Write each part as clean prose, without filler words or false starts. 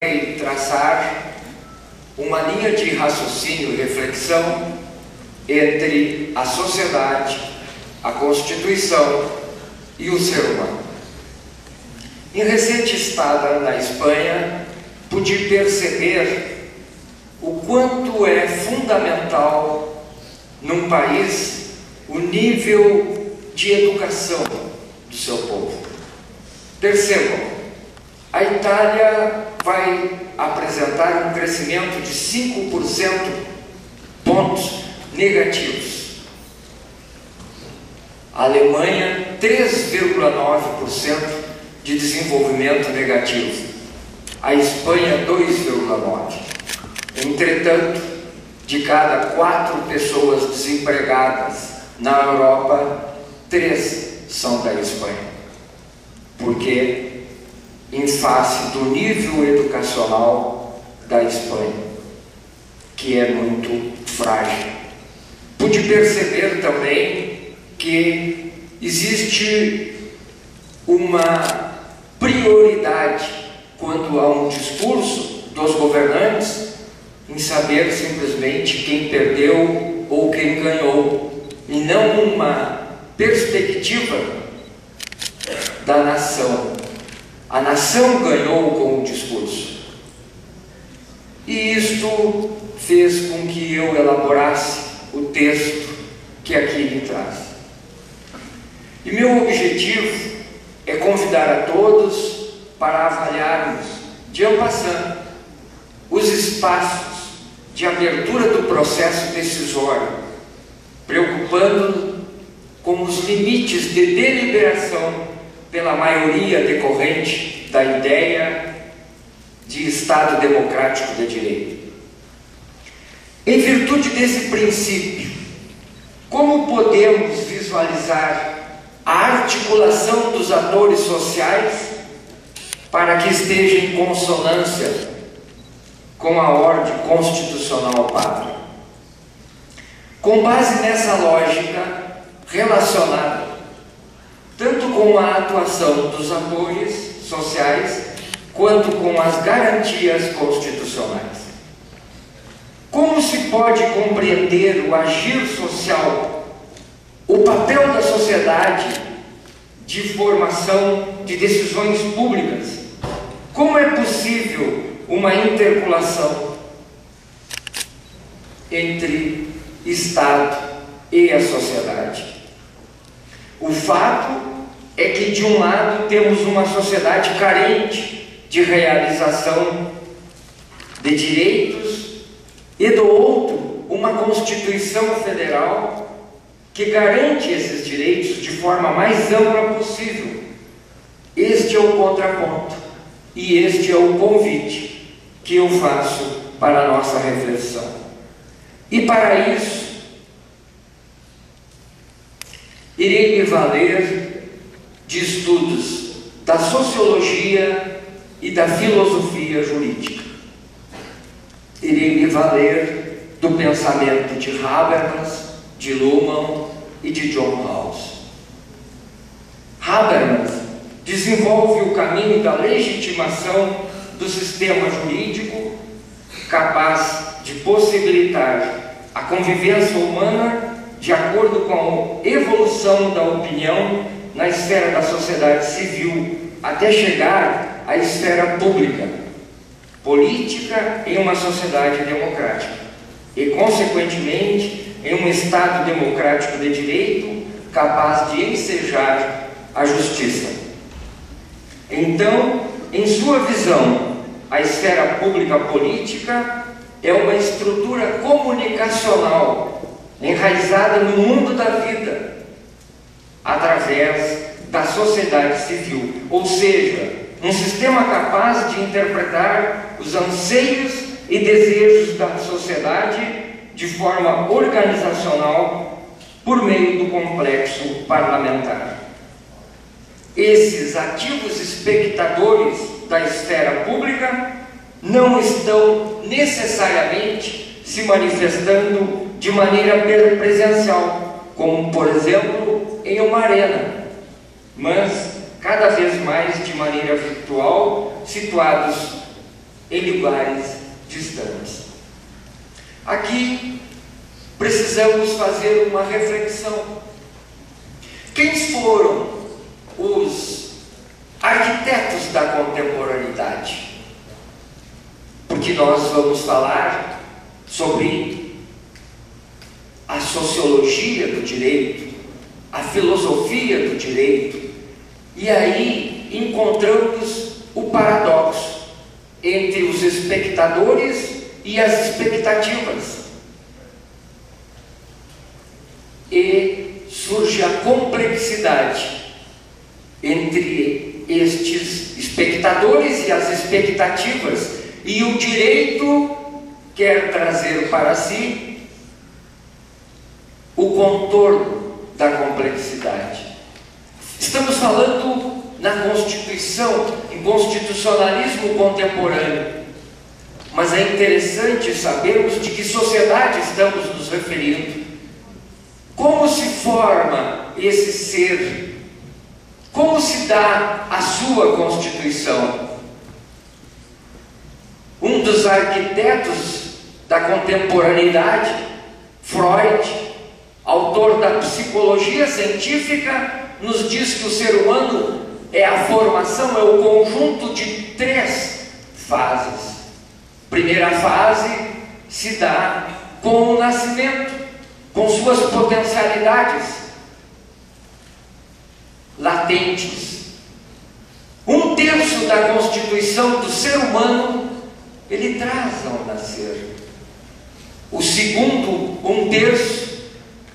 E traçar uma linha de raciocínio e reflexão entre a sociedade, a Constituição e o ser humano. Em recente estada na Espanha, pude perceber o quanto é fundamental num país o nível de educação do seu povo. Percebam, a Itália vai apresentar um crescimento de 5% pontos negativos. A Alemanha, 3,9% de desenvolvimento negativo. A Espanha, 2,9%. Entretanto, de cada 4 pessoas desempregadas na Europa, 3 são da Espanha. Porque em face do nível educacional da Espanha, que é muito frágil. Pude perceber também que existe uma prioridade quando há um discurso dos governantes em saber simplesmente quem perdeu ou quem ganhou, e não uma perspectiva da nação. A nação ganhou com o discurso. E isto fez com que eu elaborasse o texto que aqui lhe traz. E meu objetivo é convidar a todos para avaliarmos, de en passant, os espaços de abertura do processo decisório, preocupando com os limites de deliberação pela maioria decorrente da ideia de Estado democrático de direito. Em virtude desse princípio, como podemos visualizar a articulação dos atores sociais para que esteja em consonância com a ordem constitucional pátria? Com base nessa lógica relacionada tanto com a atuação dos atores sociais, quanto com as garantias constitucionais. Como se pode compreender o agir social, o papel da sociedade de formação de decisões públicas? Como é possível uma interpolação entre Estado e a sociedade? O fato é que, de um lado, temos uma sociedade carente de realização de direitos e, do outro, uma Constituição Federal que garante esses direitos de forma mais ampla possível. Este é o contraponto e este é o convite que eu faço para a nossa reflexão. E para isso, irei me valer de estudos da sociologia e da filosofia jurídica. Irei me valer do pensamento de Habermas, de Luhmann e de John Rawls. Habermas desenvolve o caminho da legitimação do sistema jurídico, capaz de possibilitar a convivência humana de acordo com a evolução da opinião na esfera da sociedade civil, até chegar à esfera pública, política em uma sociedade democrática e, consequentemente, em um Estado democrático de direito capaz de ensejar a justiça. Então, em sua visão, a esfera pública política é uma estrutura comunicacional enraizada no mundo da vida, através da sociedade civil, ou seja, um sistema capaz de interpretar os anseios e desejos da sociedade de forma organizacional por meio do complexo parlamentar. Esses ativos espectadores da esfera pública não estão necessariamente se manifestando de maneira presencial, como, por exemplo, em uma arena, mas cada vez mais de maneira virtual, situados em lugares distantes. Aqui precisamos fazer uma reflexão. Quem foram os arquitetos da contemporaneidade? Porque nós vamos falar sobre a sociologia do direito, a filosofia do direito, e aí encontramos o paradoxo entre os espectadores e as expectativas. E surge a complexidade entre estes espectadores e as expectativas, e o direito quer trazer para si o contorno da complexidade. Estamos falando na Constituição, em constitucionalismo contemporâneo, mas é interessante sabermos de que sociedade estamos nos referindo. Como se forma esse ser? Como se dá a sua Constituição? Um dos arquitetos da contemporaneidade, Freud, autor da psicologia científica, nos diz que o ser humano é a formação, é o conjunto de 3 fases. Primeira fase se dá com o nascimento, com suas potencialidades latentes. 1/3 da constituição do ser humano ele traz ao nascer. O segundo 1/3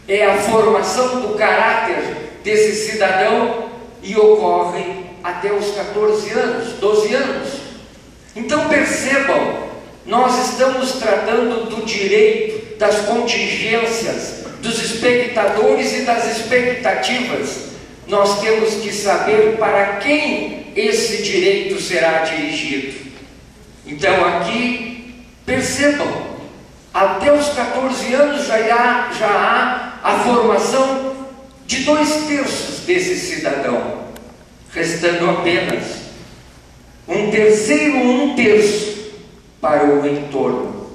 é a formação do caráter desse cidadão e ocorre até os 14 anos, 12 anos. Então percebam, nós estamos tratando do direito, das contingências, dos espectadores e das expectativas. Nós temos que saber para quem esse direito será dirigido. Então aqui, percebam, até os 14 anos já há a formação de 2/3 desse cidadão, restando apenas 1/3 para o entorno,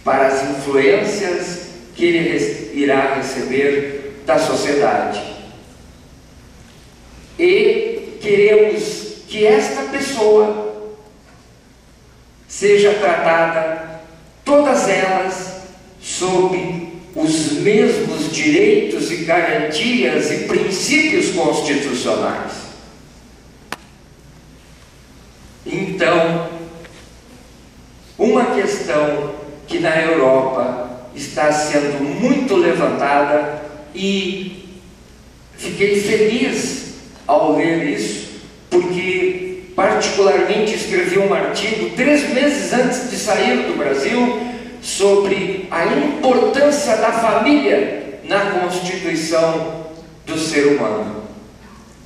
para as influências que ele irá receber da sociedade. E queremos que esta pessoa seja tratada, todas elas, sob os mesmos direitos e garantias e princípios constitucionais. Então, uma questão que na Europa está sendo muito levantada, e fiquei feliz ao ler isso, porque particularmente escrevi um artigo 3 meses antes de sair do Brasil sobre a importância da família na constituição do ser humano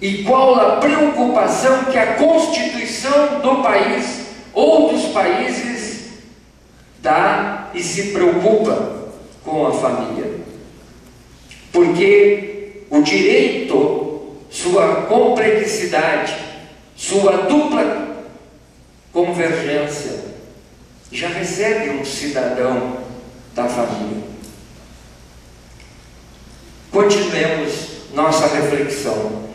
e qual a preocupação que a constituição do país ou dos países dá e se preocupa com a família, porque o direito, sua complexidade, sua dupla convergência, já recebe um cidadão da família. Continuemos nossa reflexão.